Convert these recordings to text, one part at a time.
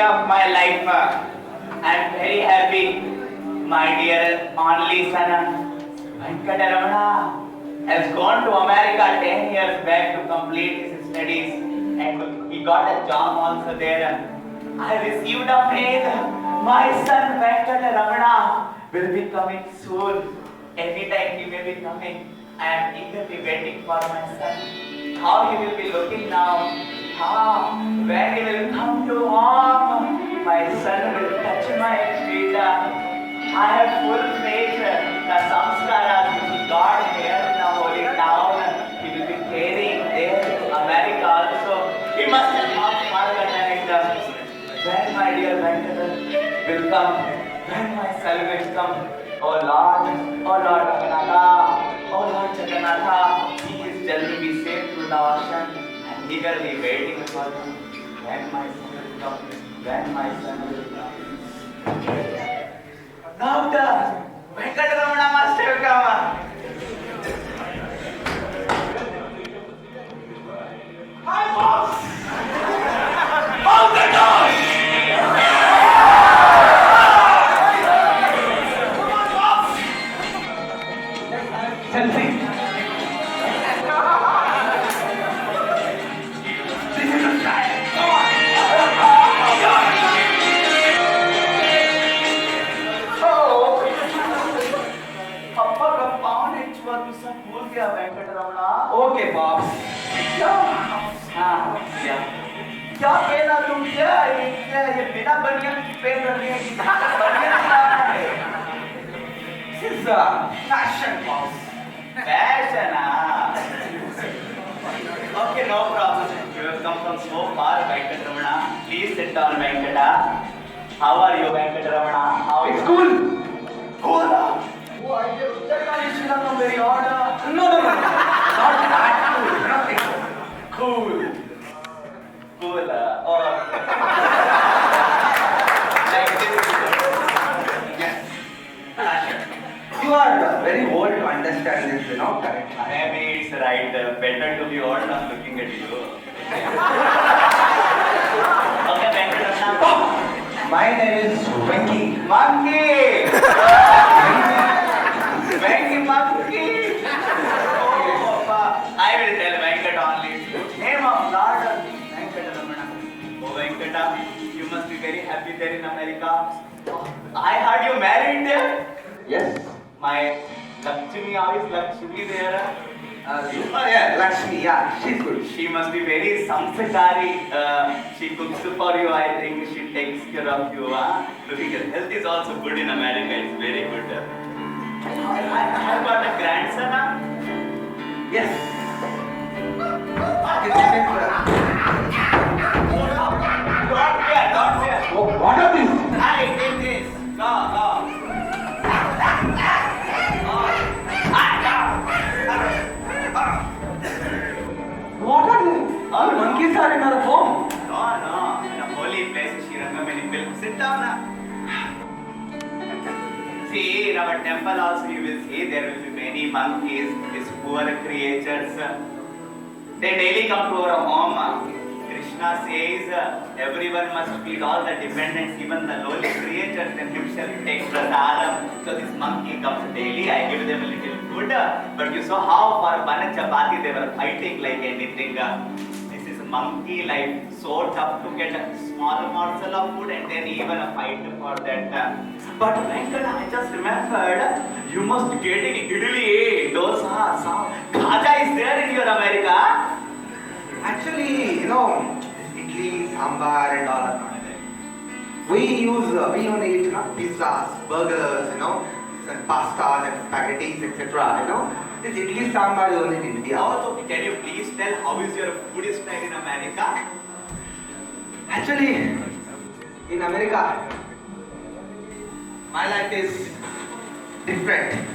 of my life. I'm very happy, my dear only son, Venkataramana, has gone to America 10 years back to complete his studies and he got a job also there. I received a mail. My son Venkataramana will be coming soon. Anytime he may be coming. I am eagerly waiting for my son. How he will be looking now. How, when he will come to home, my son will touch my feet. I have full faith. The samskaras which God here in the holy town, he will be carrying there to America also. He must have not forgotten it. When my dear Venkata will come, when my son will come, oh Lord Jagannath, oh Lord Jagannath, he is journey be safe through the ocean and eagerly waiting for me. When my son will come, when my son will come. Doctor, Venkataramana must have come. Hi, boss! Hold the door! Okay boss क्या पहना तुम क्या ये बिना बनियान की पहन रही है बनियान है fashion boss fashion okay no problem you have come from so far Venkataramana please sit down Venkata how are you Venkataramana how is cool cool Oh, I get that is not very odd. No, not that cool. Nothing. Cool. Cool. Or like this. Yes. You are very old to understand this, correct? Maybe it's right. Better to be old than looking at you. Okay, Venkataramana. My name is Venky. Venky monkey! Oh, Papa. I will tell Venkat only. Name of Lord Venkataramana. Oh, Venkata, you must be very happy there in America. I heard you married there? Yes. My Lakshmi, how is Lakshmi there? Yeah, Lakshmi, yeah, she's good. She must be very samskari. She cooks for you, I think. She takes care of you. Looking at health is also good in America. It's very good. I have got a grandson. Yes. Don't fear. Oh, what are these? I did this. Go. What are these? All monkeys are in our home. No. In a holy place, Shrirangamani will sit down. See, in our temple also you will see there will be many monkeys, these poor creatures. They daily come to our home. Krishna says everyone must feed all the dependents, even the lowly creatures, and himself takes prasadam. So this monkey comes daily, I give them a little food. But you saw how for one chapati they were fighting like anything. This is monkey life, so tough to get a small morsel of food and then even a fight for that. But Venkata, I just remembered, you must get idli, dosa, khaja is there in your America? Actually, idli, sambar and all are not there. We only eat pizzas, burgers, and pastas and spaghettis, etc. This idli, sambar is only in India. Also, can you please tell how is your food style in America? Actually, in America, my life is different.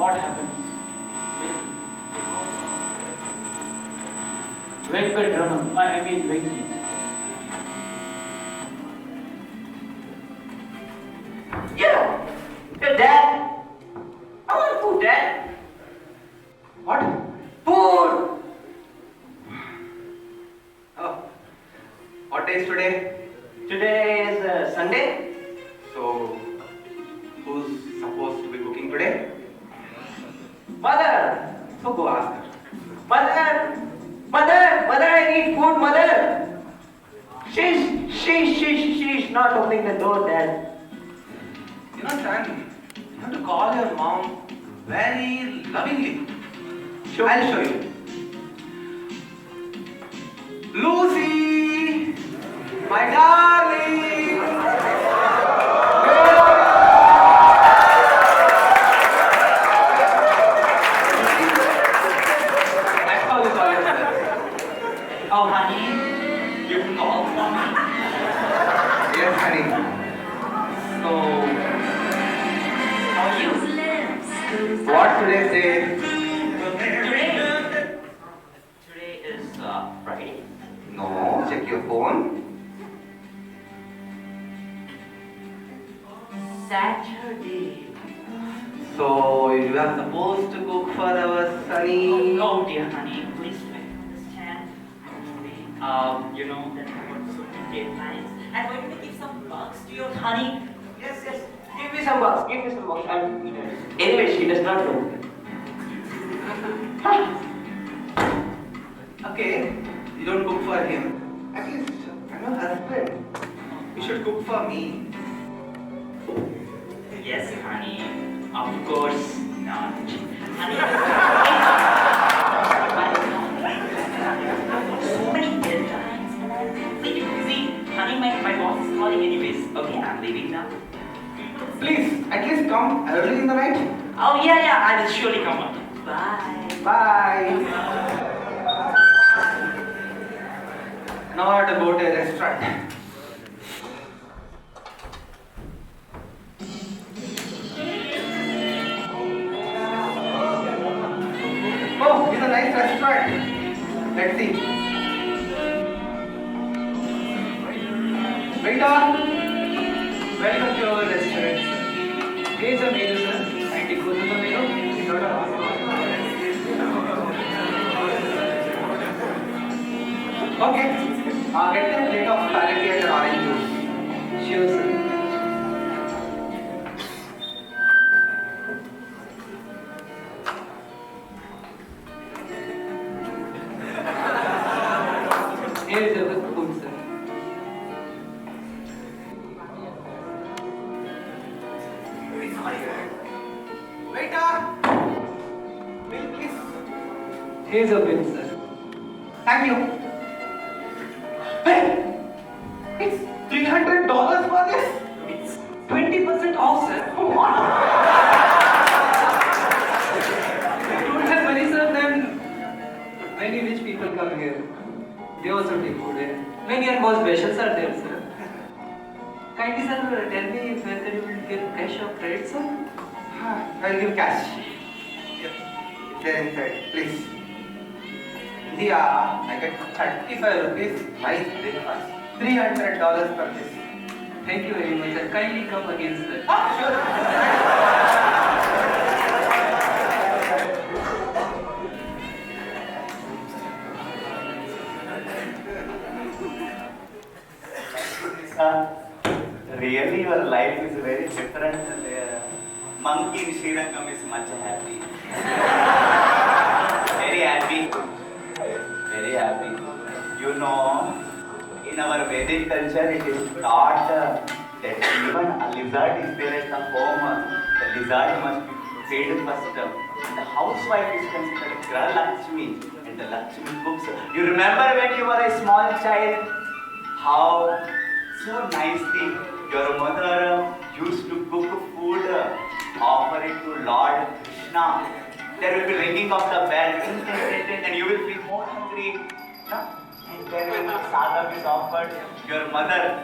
what happened? Venkataraman, I mean Venki. Yeah, your dad. I want food, Dad. What? Food. Oh. What day is today? Today is Sunday. So, who's supposed to be cooking today? Mother. So go ask her. Mother, I need food, mother. She's not opening the door, Dad. You know, son, you have to call your mom very lovingly. Sure. I'll show you. Lucy, my darling. That's how you call your mother. Oh, honey, you called for me. Yes, honey. So, How are you? what today's day? Today is Friday. No, check your phone. Saturday. So, you are supposed to cook for our Sunny. Oh dear honey, please try to understand. You know that I got so many deadlines. I'm going to give some bucks to your honey. Yes. Give me some bucks. Anyway, she does not know. Okay, you don't cook for him. At least I'm your husband. You should cook for me. Yes, honey. Of course not. Honey. So many deadlines and I'm really busy. Honey, my boss is calling anyways. Okay, I'm leaving now. Please, at least come early in the night. Oh yeah, I will surely come on. Bye. Bye. Now I have to go to a restaurant. Oh, it's a nice restaurant. Let's see. Waiter, welcome to our restaurant. Here's the menu, sir. And it goes to the menu. Okay. Get a plate of spaghetti and orange juice. Sure, sir. Here is the food, sir. Waiter! Bill, please. Here's a bill, sir. Thank you. Hey! It's $300 for this? It's 20% off, sir. What? If you don't have money, sir, then many rich people come here. They also take food here. Many unbossed specials are there, sir. Kindly, sir, tell me whether you will give cash or credit, sir? I'll give cash. Yep. It's there inside, please. India, I get 35 rupees, nice breakfast. $300 for this. Thank you very much, sir. Kindly come again, sir. Really, your life is very different. Monkey in Sri Lanka is much happy. Very happy. Very happy. You know, in our Vedic culture, it is taught that even a lizard is there at the home. The lizard must be fed first. The housewife is considered Gra Lakshmi, and the Lakshmi cooks. You remember when you were a small child, how so nicely your mother used to cook food, offer it to Lord Krishna. There will be ringing of the bell, and you will feel more hungry. No? And then when the sadham is offered, your mother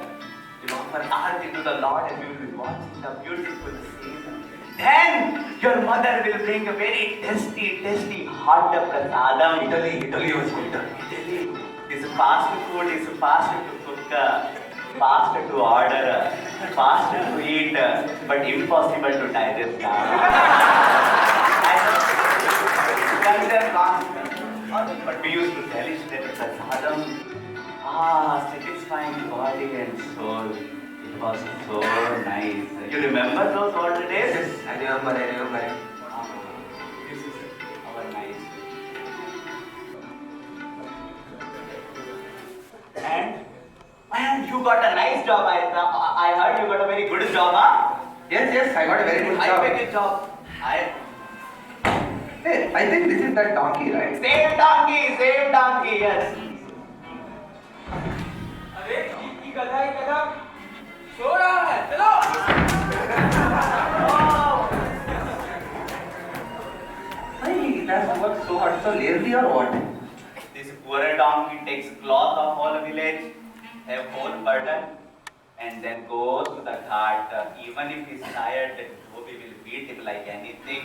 will offer arti to the Lord, and you will be watching the beautiful scene. Then your mother will bring a very tasty hot prasadam. Italy was good. Italy is fast food, is fast to cook, fast to order, fast to eat, but impossible to digest. But we used to relish that prasadam, satisfying body and soul. It was so nice. You remember those old days? Yes, I remember. This is our nice. And you got a nice job. I heard you got a very good job, huh? Yes, I got a very good I job. make a job. Hey, I think this is that donkey, right? Same donkey, yes. अरे की गधा ही गधा सो रहा है चलो Hey, that's what so hot, so lazy or what? This poor donkey takes cloth of whole village, have whole burden, and then goes to the ghat. Even if he's tired, the Dhobi will beat him like anything.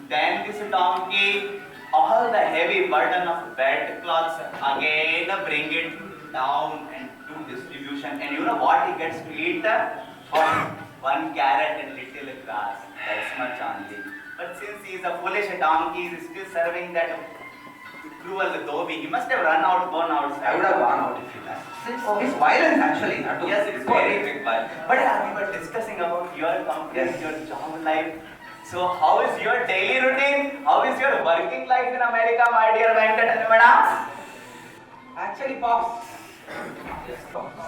Then this donkey, all the heavy burden of bed cloths, again bring it down and do distribution. And you know what he gets to eat? One carrot and little grass. That's much only. But since he is a foolish donkey, he is still serving that cruel Dhobi. He must have run out, gone outside. I would have gone out if you like. It's violence actually, not to Yes, it is very big one. But we were discussing about your company, Yes. your job life. So how is your daily routine? How is your working life in America, my dear Venkatanamana? Actually, Pops,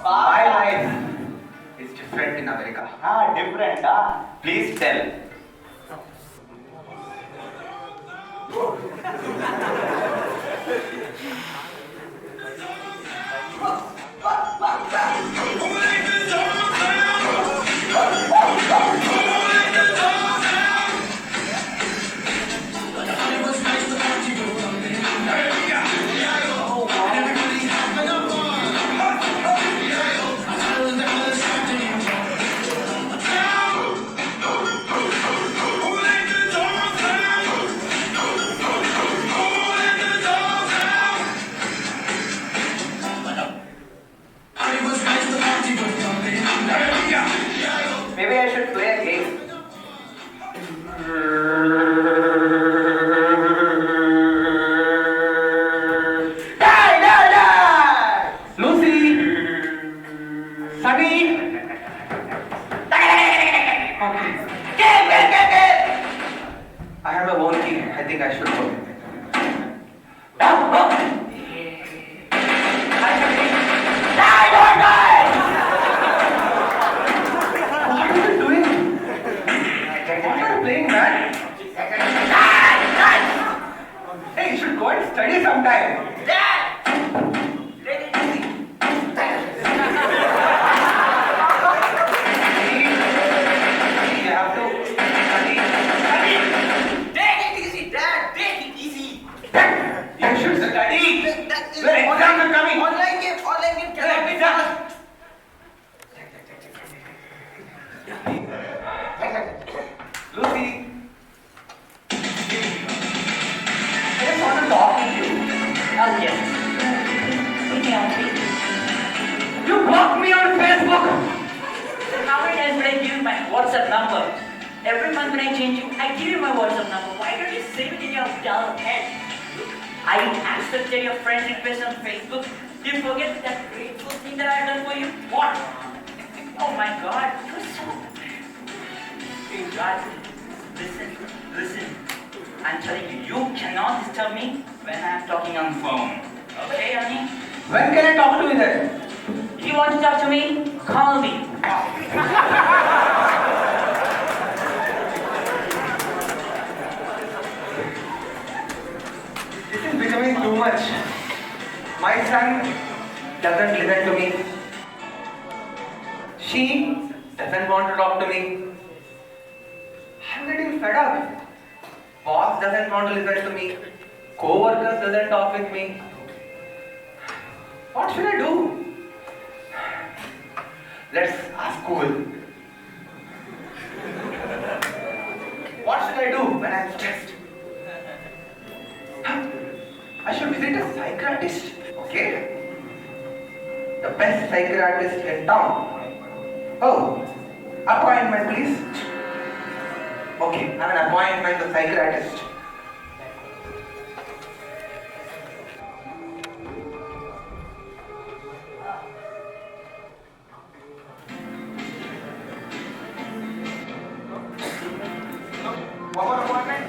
My my life is different in America. Different, Please tell. Maybe I should play a game. Die! Lucy! Sunny! I have a own key. I think I should go. What are you doing? What are you playing, man? Hey, you should go and study sometime. You have to study. You should study. Where exams are coming. Online game Where exams? Lucy, I just want to talk with you. Oh, yes. Put me on speed. You blocked me on Facebook. How many times would I give you my WhatsApp number? Every month when I change you, I give you my WhatsApp number. Why don't you save it in your dull head? I accepted your friend request on Facebook. Did you forget that grateful thing that I've done for you? What? Oh my God, you're so... Hey God, listen. I'm telling you, you cannot disturb me when I'm talking on the phone. Okay, honey? When can I talk to you then? If you want to talk to me, call me. This is becoming too much. My son doesn't listen to me. She doesn't want to talk to me. I'm getting fed up. Boss doesn't want to listen to me. Co-workers doesn't talk with me. What should I do? Let's ask Google. what should I do when I'm stressed? I should visit a psychiatrist. Okay. The best psychiatrist in town. Oh, appointment please. Okay, I have an appointment with a psychiatrist. One more appointment?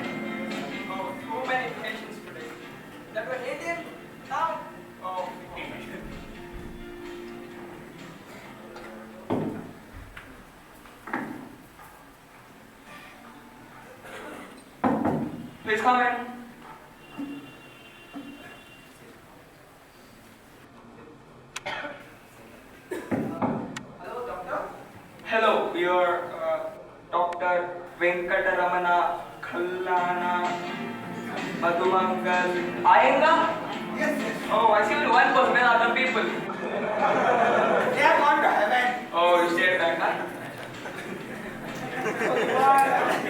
Oh, too many patients today. That were Indian? Now? Oh, please come in. Hello, doctor. Hello, we are Dr. Venkataramana Khallana Madhumangal Iyengar? Yes. Oh, I see only one person, where are other people? They have gone to heaven. Oh, you stayed back, huh?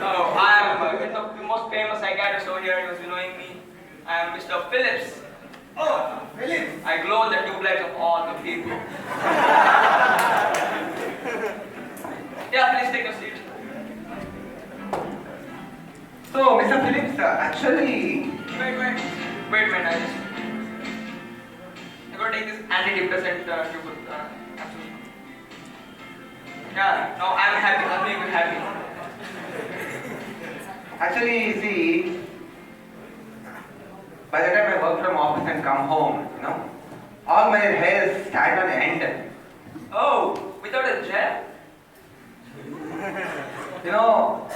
Oh, I am the most famous psychiatrist over here. You must be knowing me. I am Mr. Phillips. Oh, Philip. I glow the tubelights of all the people. Yeah, please take a seat. So, Mr. Phillips, actually, Wait a minute, I'm going to take this antidepressant tube. Yeah, no, I'm happy. I'm being happy. actually, you see, by the time I work from office and come home, all my hairs stand on end. Oh, without a gel?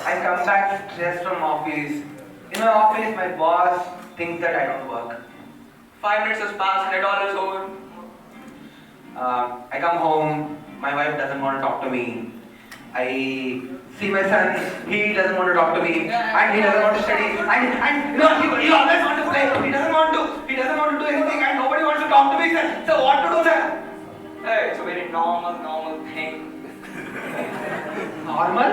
I come back stressed from office. In my office, my boss thinks that I don't work. 5 minutes has passed, $100 over. I come home, my wife doesn't want to talk to me. I see my son, he doesn't want to talk to me, and he doesn't want to study, and he always wants to play. He doesn't want to do anything, and nobody wants to talk to me, sir. So what to do, sir? Hey, it's a very normal thing. Normal?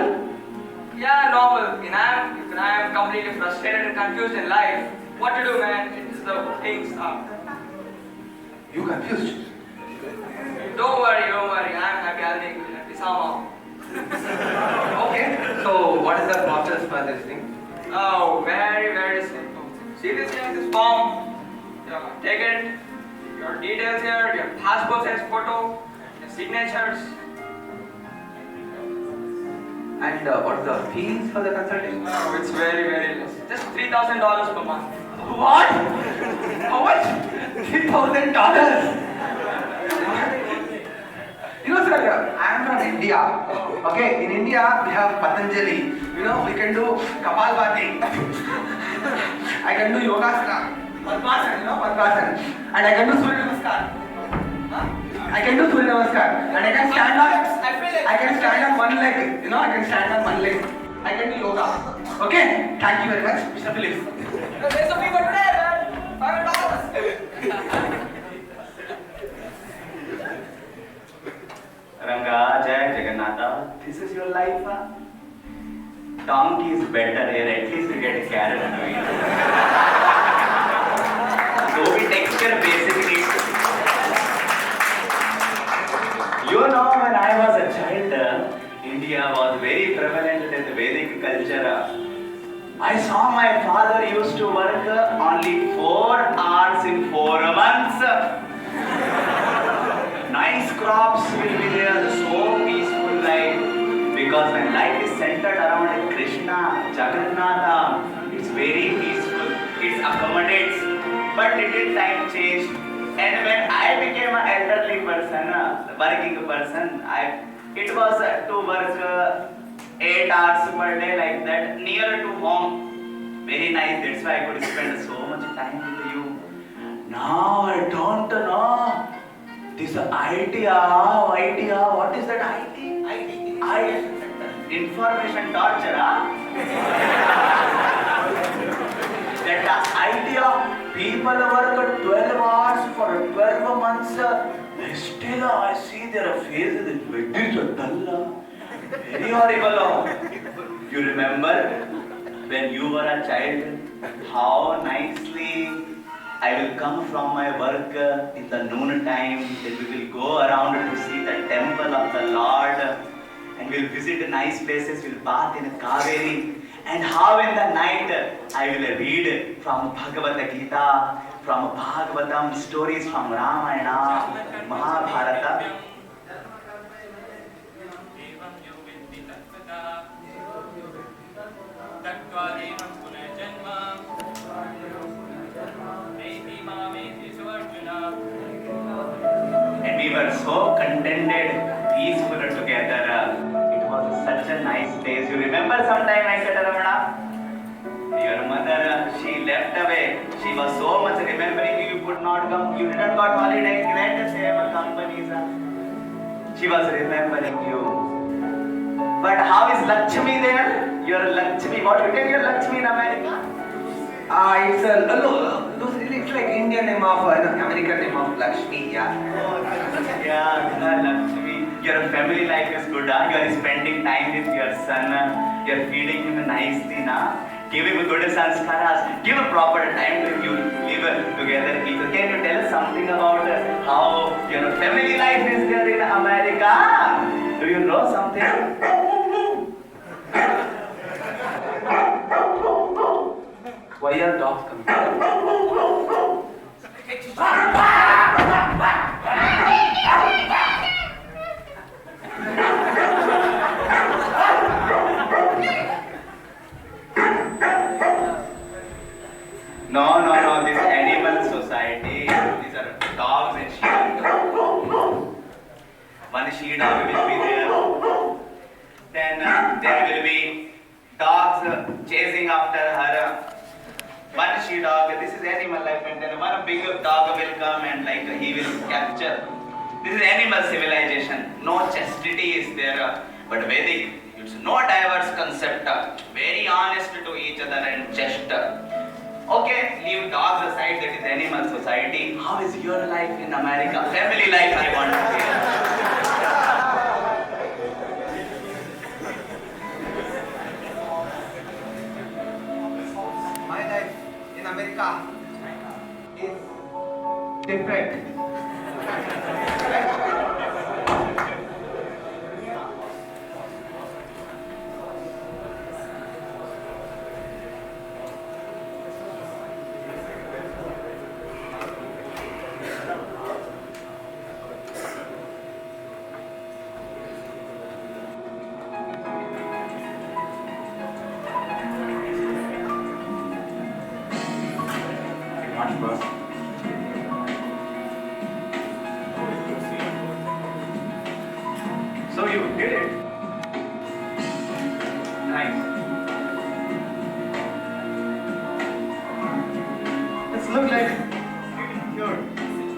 Yeah, normal. When I am completely frustrated and confused in life, what to do, man? It's the things. You confused? Don't worry. I'm happy. I'll make you happy somehow. Okay. So what is the process for this thing? Oh, very simple. See this here, this form. Take it. Your details here, your passport size photo, your signatures. And what is the fees for the consulting? Oh, it's very less. Just $3,000 per month. What? How much? $3,000. Sir, I am from India. Okay, in India we have Patanjali. We can do Kapalbhati. I can do Yogasana. Padmasana, and I can do Surya Namaskar. I can do Surya Namaskar. And I can stand on one leg. I can stand on one leg. I can do yoga. Okay? Thank you very much, Mr. Phillips. There's a people today, man. $500. Ranga, Jai Jagannatha, this is your life, huh? Donkey is better here, at least we get carrot and wheat. So we take care of basic needs. When I was a child, India was very prevalent in the Vedic culture. I saw my father used to work only 4 hours in 4 months. Nice crops will be there, so peaceful life. Because when life is centered around Krishna, Jagannatha, it's very peaceful, it accommodates. But little time changed. And when I became an elderly person, working person, it was to work 8 hours per day like that, near to home. Very nice, that's why I could spend so much time with you. Now I don't know. This idea, what is that IT? Information torture, That idea, people work 12 hours for 12 months. Still, I see their faces, very dull, very horrible. You remember? when you were a child, how nicely I will come from my work in the noon time, then we will go around to see the temple of the Lord, and we'll visit nice places, we'll bath in Kaveri, and how in the night I will read from Bhagavad Gita, from Bhagavatam, stories from Ramayana, Mahabharata. And we were so contented, peaceful together. It was such a nice place. You remember sometime, Venkataramana? Your mother, she left away. She was so much remembering you, you could not come. You didn't got holiday. Great same companies. She was remembering you. But how is Lakshmi there? Your Lakshmi. What you tell your Lakshmi in America? It's it's like Indian name of American name of Lakshmi. Yeah. Yeah, Lakshmi. Your family life is good. You are spending time with your son. You are feeding him nicely. Give him good sanskaras. Give a proper time to you live together. Can you tell us something about how your family life is there in America? Do you know something? Why are dogs coming? No, this animal society, these are dogs and sheep. One she dog will be there. Then there will be dogs chasing after her. One she dog, this is animal life, and then one big dog will come and he will capture. This is animal civilization. No chastity is there. But Vedic, it's no diverse concept. Very honest to each other and just. Okay, leave dogs aside, that is animal society. How is your life in America? Family life, I want to hear. My life in America is different. Much, boss. So you did it. Nice. This looks like your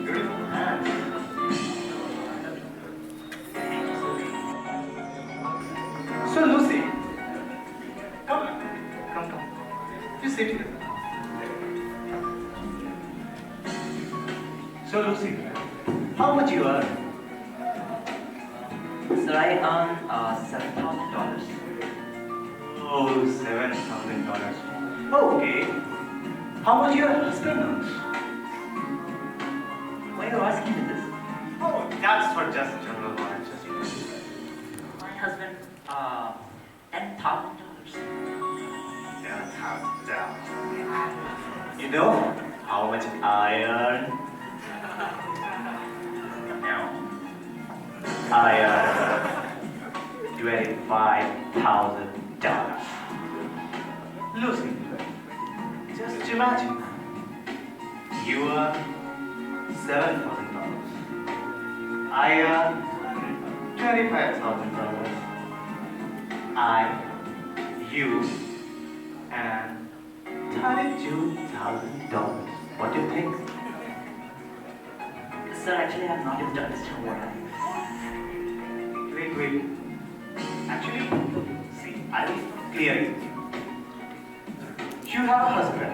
beautiful hands. So Lucy, come. You sit here. So Lucy, how much you earn? Sir, I earn $7,000. Oh, $7,000. Okay. How much your husband earns? Why are you asking me this? Oh, that's for just general knowledge. My husband, $10,000. You know how much I earn? No. I earn $25,000. Lucy, just imagine. You earn $7,000. I earn $25,000. You, and $32,000. What do you think? Sir, actually, I have not even understood what I Wait. Actually, see, I will clear it. You have a husband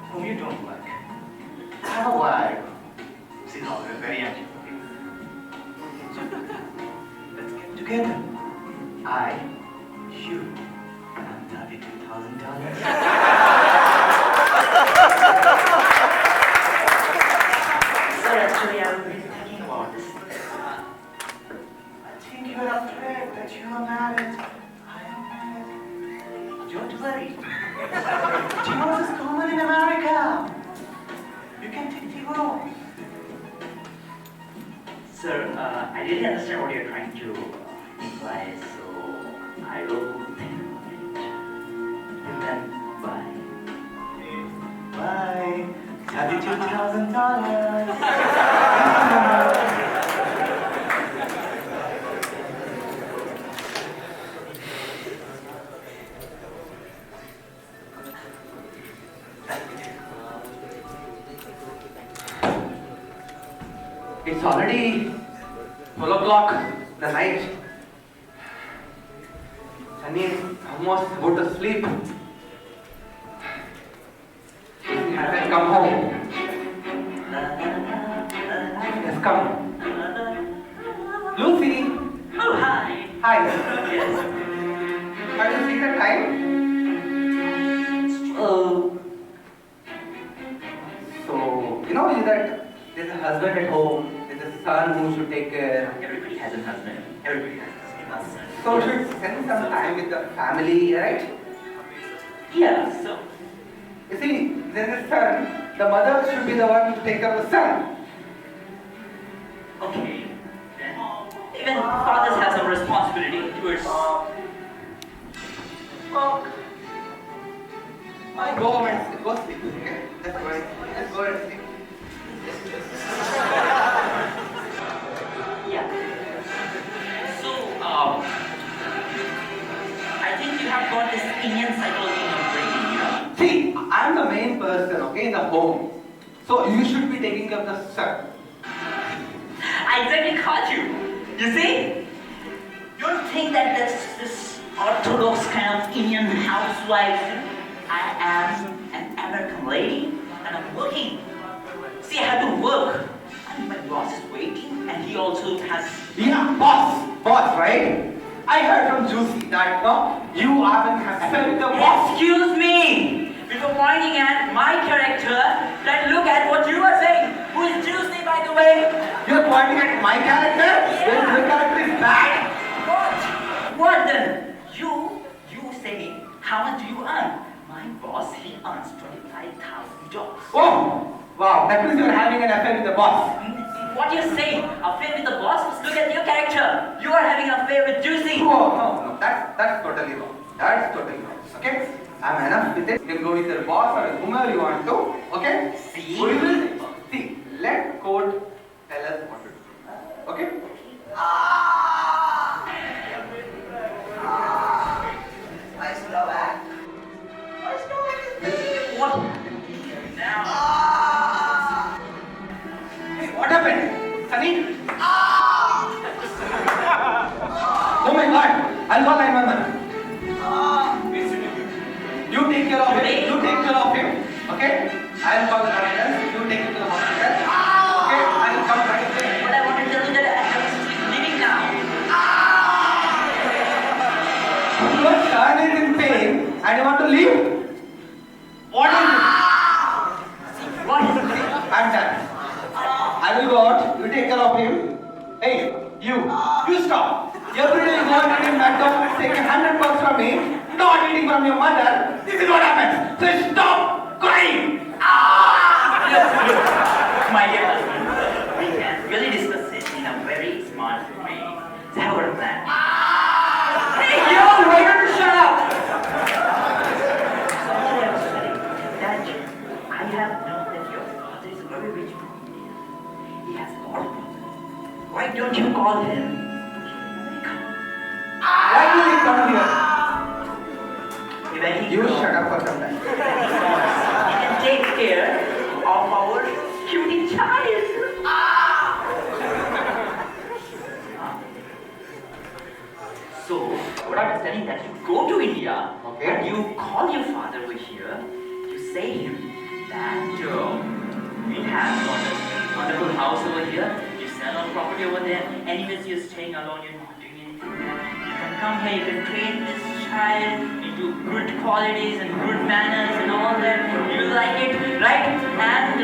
whom you don't like. I have a wife. She's always very anxious. So, let's get together. You, and $32,000. Sir, actually, I've been thinking about this. I think you're afraid that you are married. I am married. Don't worry. Divorce is common in America. You can take divorce. Sir, I didn't understand what you're trying to imply, so I will think about it. And then, bye. Bye. $32,000. It's already 12 o'clock the night. Sunny is almost about to sleep. Has I come home? Yes, come. Lucy! Oh, hi. Hi. Yes. Have you seen the time? Oh, So, you know that there's a husband at home, there's a son who should take care. everybody has a husband. Everybody has a husband. So, should spend some time with the family, right? Yeah, so. You see, there's a son, the mother should be the one to take care of the son. Okay. Then, even fathers have some responsibility towards. Go and sleep, go sleep, okay? Let's go and sleep. Yeah. So, I think you have got this Indian psychology in your brain, you know? See, I'm the main person, okay, in the home. So you should be taking care of the son. I exactly caught you. You see? You don't think that that's this orthodox kind of Indian housewife. I am an American lady and I'm working. See, I have to work. And my boss is waiting and he also has. Yeah, boss, right? I heard from Juicy that no, you are an affair with the boss. Excuse me! Before pointing at my character, let's look at what you are saying. Who is Juicy, by the way? You're pointing at my character? Yeah. Well, your character is bad. What then? You say, how much do you earn? My boss, he earns $25,000. Oh, wow, that means you're having an affair with the boss. What you're saying? Affair with the boss? Let's look at your character. You are having an affair with Juicy. Oh, no, that's totally wrong. That's totally wrong, okay? I'm enough with it. You can go with your boss or whomever you want to, okay? See? We will, see, let code tell us what to do, okay? My stomach. My stomach is big. What? Now. Hey, what happened? Sunny? Oh my god, I'll call 911. You take care of him, okay? I'll call the ambulance, you take him to the hospital, okay? I'll come right away. But I want to tell you that I was leaving now. Your son is in pain and you want to leave? What is it? What is it? I'm done. I will go out, you take care of him. Hey, you stop. Every day you go and eat in McDonald's, taking $100 from me, not eating from your mother. This is what happens. So stop crying. Look, my dear husband, we can really discuss it in a very smart way. So how about that? Hey, you! Why don't you shut up? So what I was saying, that I have known that your father is a very rich man. He has a lot of money. Why don't you call him? Why do you come here? When he You grows, shut up for some time. he can take care of our cutie child. So, what I'm telling that you go to India Okay. and you call your father over here, you say him that we have got a wonderful house over here, you sell our property over there, anyways you're staying alone, you're not doing anything there. You can come here, you can train this child child into good qualities and good manners and all that. You will like it, right? And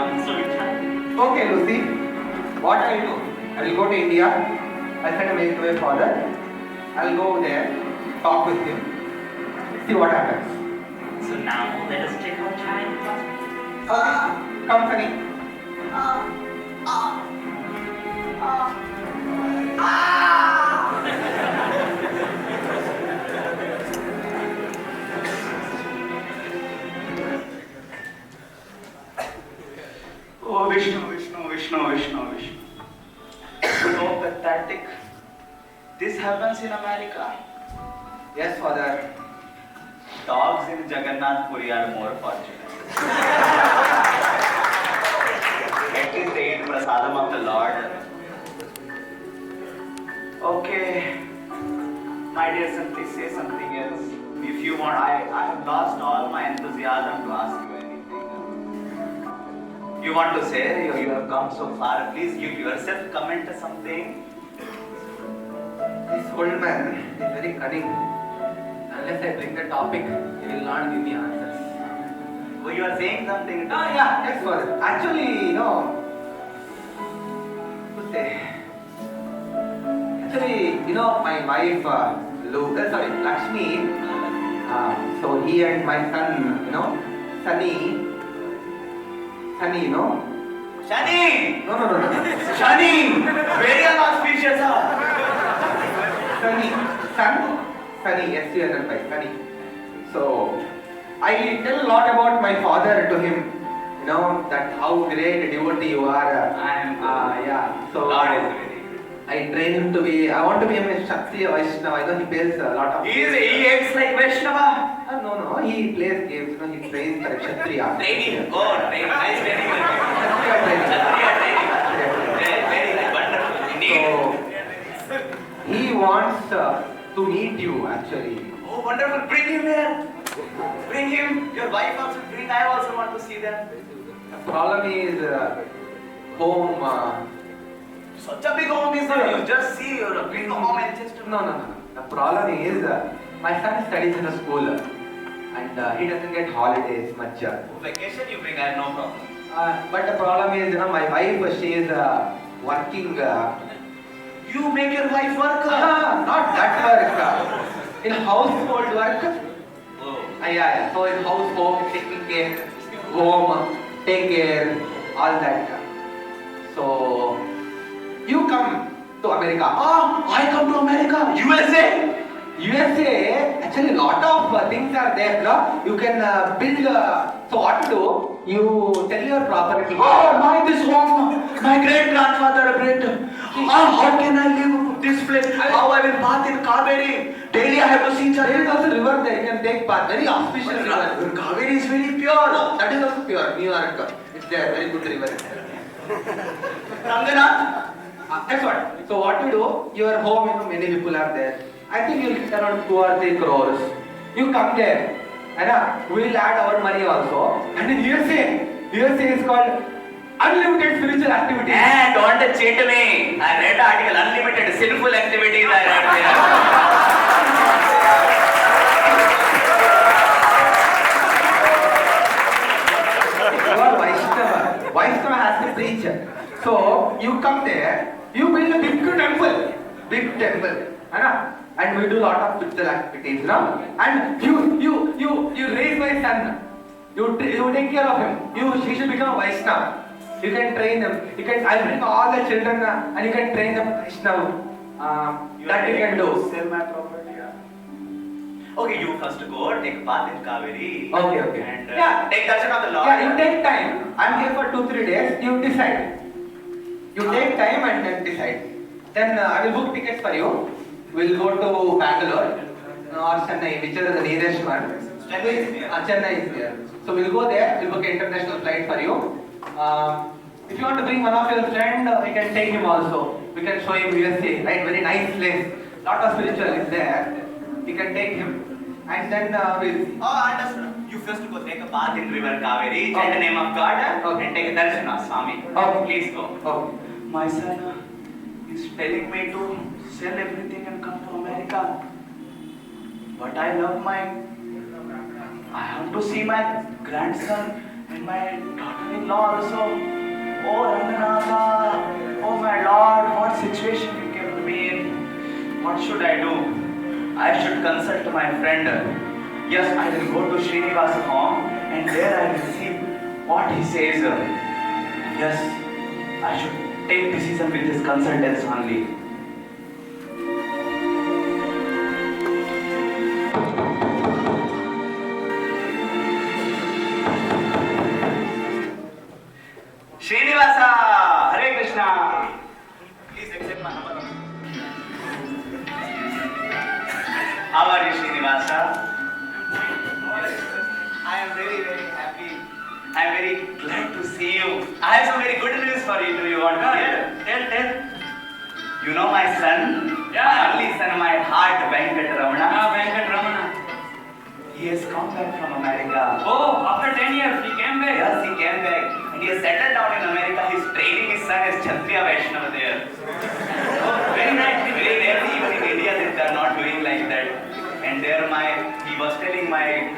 I'm so excited. Okay, Lucy. What I will do? I will go to India. I'll send a mail to my father. I'll go there, talk with him, see what happens. So now let us take our child. Okay, come, Sunny. Oh, Vishnu, Vishnu, Vishnu, Vishnu, Vishnu. So pathetic. This happens in America. Yes, father. Dogs in Jagannath Puri are more fortunate. At least they eat prasadam of the Lord. Okay. My dear son, please say something else. If you want, I have lost all my enthusiasm to ask you anything. You want to say, you have come so far, please give yourself comment something. This old man is very cunning. Unless I bring the topic, he will not give me answers. Oh, you are saying something? Oh yeah, yes, father. Actually, to say. Actually, my wife, Lakshmi. So he and my son, Sunny, Shani! No. Shani! Very unauspicious, huh? Sunny, S-U-N-N-Y, Sunny. So, I tell a lot about my father to him. That how great a devotee you are. Yeah. So, Lord is very good. I train him to be. I want to be a Kshatriya Vaishnava. I know he plays a lot of. He acts like Vaishnava. No. He plays games. He trains for Kshatriya. Training. Oh, training. Nice training. Kshatriya training. Very wonderful. Indeed. So, he wants to meet you actually. Oh, wonderful. Bring him here. Bring him. Your wife also bring. I also want to see them. The problem is home. Such a big home is there. You just see your big home and just. No. The problem is my son studies in a school and he doesn't get holidays much. Vacation you bring, I have no problem. But the problem is, my wife, she is working. You make your wife work? Not that work. In household work. Oh. Yeah. So in household, taking care, home, take care, all that. So you come to America. Oh, I come to America. USA? USA, actually a lot of things are there. You can build. So what to do? You sell your property. Oh, this home. My great grandfather built. How can I live this place? How I will bath in Kaveri? Daily I have to see There is each also river there. You can take part. Very auspicious river. Kaveri is very pure. No, that is also pure. New York. It's there. Very good river. Ranganath? That's what. So what you do? Your home, many people are there. I think you'll get around 2 or 3 crores. You come there. And we'll add our money also. And in USA is called unlimited spiritual activities. Don't cheat me. I read the article, unlimited sinful activities I read there. You are Vaishnava. Vaishnava has to preach. So you come there, you build a big temple. And we do a lot of spiritual activities, And you raise my son. You take care of him. He should become a Vaishnava. You can train them. I'll bring all the children and you can train them Vaishnava. That you can do. Sell my property. Okay, you first go take a bath in Kaveri. Okay. And Take darshan of the Lord. Yeah, you take time. I'm here for 2-3 days. You decide. You take time and then decide. Then I will book tickets for you. We'll go to Bangalore or Chennai, whichever is the nearest one. Chennai is near. Chennai is there. So we'll go there. We'll book an international flight for you. If you want to bring one of your friend, we can take him also. We can show him USA, right? Very nice place. Lot of spiritual is there. We can take him. And then we'll see. Oh, understood. You first go take a bath in river Kaveri, chant the name of God, and take a darshan of Swami. Okay. Please go. Okay. my son is telling me to sell everything and come to America. But I love I have to see my grandson and my daughter-in-law also. Oh Ranganatha, oh my Lord, what situation you kept me in? What should I do? I should consult my friend. Yes, I will go to Srinivasa's home and there I will see what he says. Yes, I should take decision with his consultants only. Srinivasa, Hare Krishna. Please accept my number. How are you, Srinivasa? I am very, very happy. I am very glad to see you. I have some very good news for you. Do you want to hear? Tell. You know my son? Yeah. My only son, my heart, Venkat Ramana. Venkat Ramana. He has come back from America. Oh, after 10 years, he came back. Yes, he came back. And he has settled down in America. He is training his son as Kshatriya Vaishnava there. Oh, very nice. Very rarely even in India they are not doing like that. And there he was telling my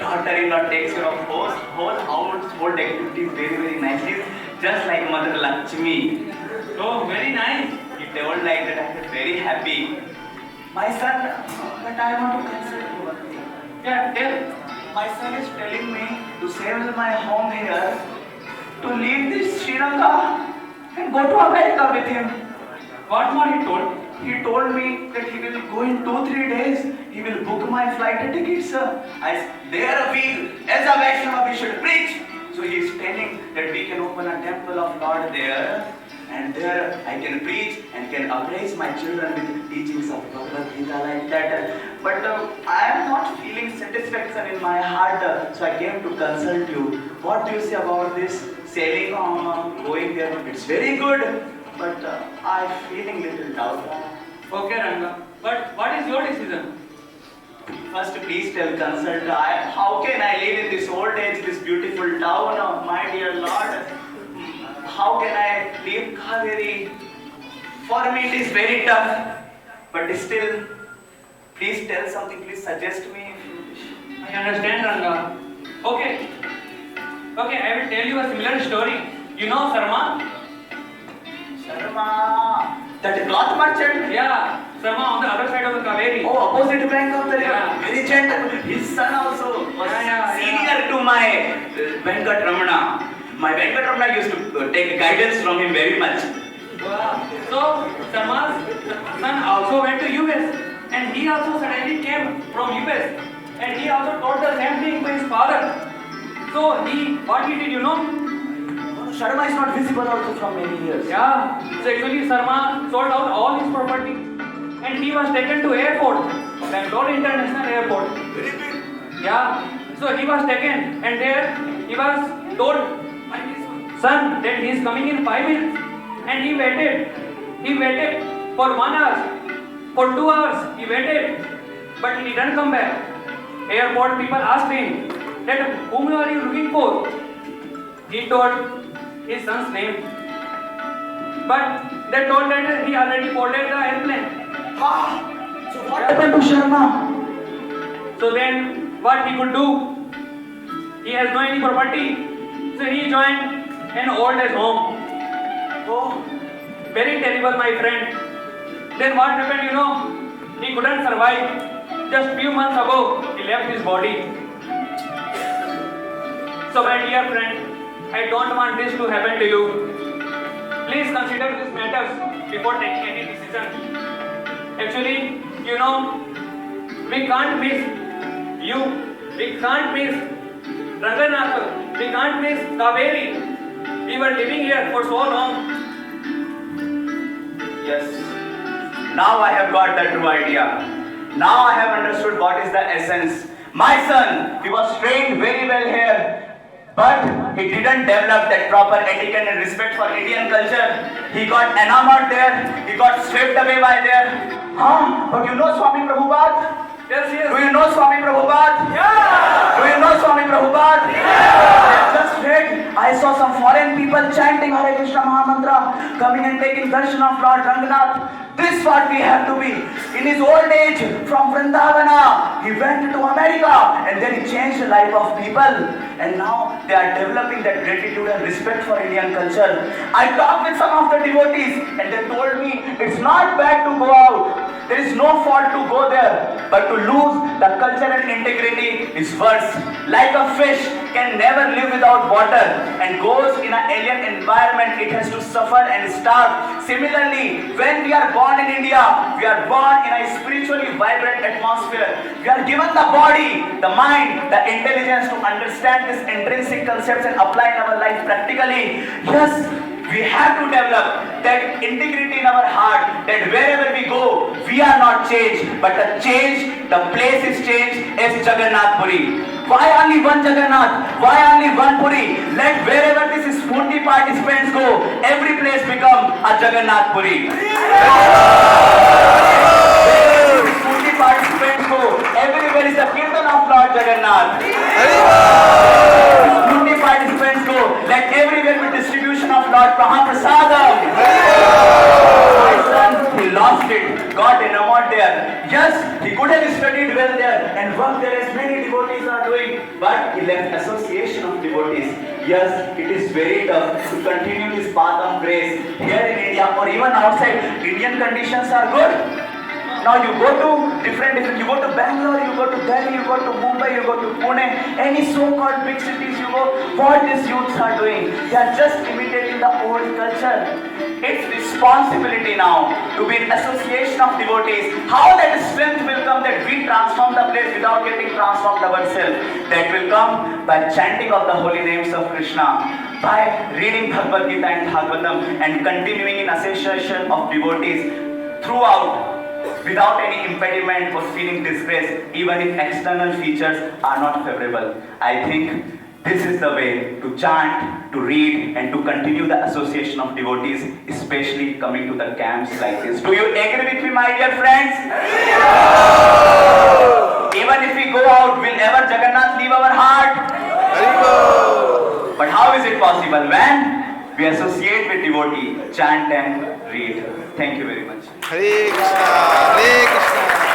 daughter-in-law takes care of whole household activities very, very nicely. Just like Mother Lakshmi. Oh, very nice. He told like that. I was very happy. My son, but I want to consult you one thing. Yeah, tell. My son is telling me to sell my home here, to leave this Sri Lanka and go to America with him. What more he told? He told me that he will go in 2-3 days. He will book my flight tickets. There as a Vaishnava we should preach. So he is telling that we can open a temple of Lord there. And there I can preach and can appraise my children with teachings of Bhagavad Gita like that. But I am not feeling satisfaction in my heart. So I came to consult you. What do you say about this sailing going there? It's very good. But I'm feeling little doubt. Okay, Ranga. But what is your decision? First, please consult. How can I live in this old age, this beautiful town, my dear Lord? How can I leave Kaveri? For me, it is very tough. But still, please tell something. Please suggest me. I understand, Ranga. Okay, I will tell you a similar story. You know Sarma? Sharma, that cloth merchant? Yeah, Sarma on the other side of the Kaveri. Oh, opposite bank of the river. Yeah. Very gentle. His son also was Yeah. senior to my Venkat Ramana. My Venkat Ramana used to take guidance from him very much. Wow. So Sarma's son also went to US, and he also suddenly came from US, and he also told the same thing to his father. So what he did, you know? Sharma is not visible also from many years. Yeah. So actually, Sarma sold out all his property, and he was taken to airport, Bangalore International Airport. Very big. Yeah. So he was taken, and there he was told by his son that he is coming in 5 minutes, and he waited. He waited for 1 hour, for 2 hours. He waited, but he didn't come back. Airport people asked him that whom are you looking for? He told his son's name, but they told that he already boarded the airplane. So what happened to Sharma? So then what he could do? He has no any property, so he joined an old age home. Oh, Very terrible, my friend. Then what happened, you know? He couldn't survive. Just few months ago, he left his body. So my dear friend, I don't want this to happen to you. Please consider these matters before taking any decision. Actually, you know, we can't miss you. We can't miss Ranganatha. We can't miss Kaveri. We were living here for so long. yes. Now I have got the true idea. Now I have understood what is the essence. My son, he was trained very well here. But he didn't develop that proper etiquette and respect for Indian culture. He got enamored there. He got swept away by there. But you know Swami Prabhupada? Yes, yes. Do you know Swami Prabhupada? Yeah! Do you know Swami Prabhupada? Yeah! Just read. I saw some foreign people people chanting Hare Krishna Mahamantra, coming and taking darshan of Lord Ranganath. This is what we have to be. In his old age, from Vrindavana, he went to America and then he changed the life of people. And now they are developing that gratitude and respect for Indian culture. I talked with some of the devotees and they told me it's not bad to go out. There is no fault to go there, but to lose the culture and integrity is worse. Like a fish can never live without water and goes in an alien environment, it has to suffer and starve. Similarly, when we are born in India, we are born in a spiritually vibrant atmosphere. We are given the body, the mind, the intelligence to understand these intrinsic concepts and apply in our life practically. Yes, we have to develop that integrity in our heart, that wherever we go, we are not changed, but the change, the place is changed, is Jagannath Puri. Why only one Jagannath? Why only one Puri? Let wherever this Spurti participants go, every place become a Jagannath Puri. Wherever this Spurti participants go, everywhere is the Kirtan of Lord Jagannath. Spurti participants go, let everywhere be distribution of Lord Mahaprasadam. My son, he lost it, got enamored there. Yes, he could have studied well there and worked there as many devotees are doing, but he left association of devotees. Yes, it is very tough to continue this path of grace here in India or even outside. Indian conditions are good. Now you go to different, you go to Bangalore, you go to Delhi, you go to Mumbai, you go to Pune, any so-called big cities you go, what these youths are doing? They are just imitating the old culture. It's responsibility now to be in association of devotees. How that strength will come that we transform the place without getting transformed ourselves? That will come by chanting of the holy names of Krishna, by reading Bhagavad Gita and Bhagavatam and continuing in association of devotees throughout, without any impediment or feeling disgrace, even if external features are not favorable. I think this is the way to chant, to read, and to continue the association of devotees, especially coming to the camps like this. Do you agree with me, my dear friends? Even if we go out, will ever Jagannath leave our heart? But how is it possible? When we associate with devotee, chant and read. Thank you very much. Hare Krishna, Hare Krishna.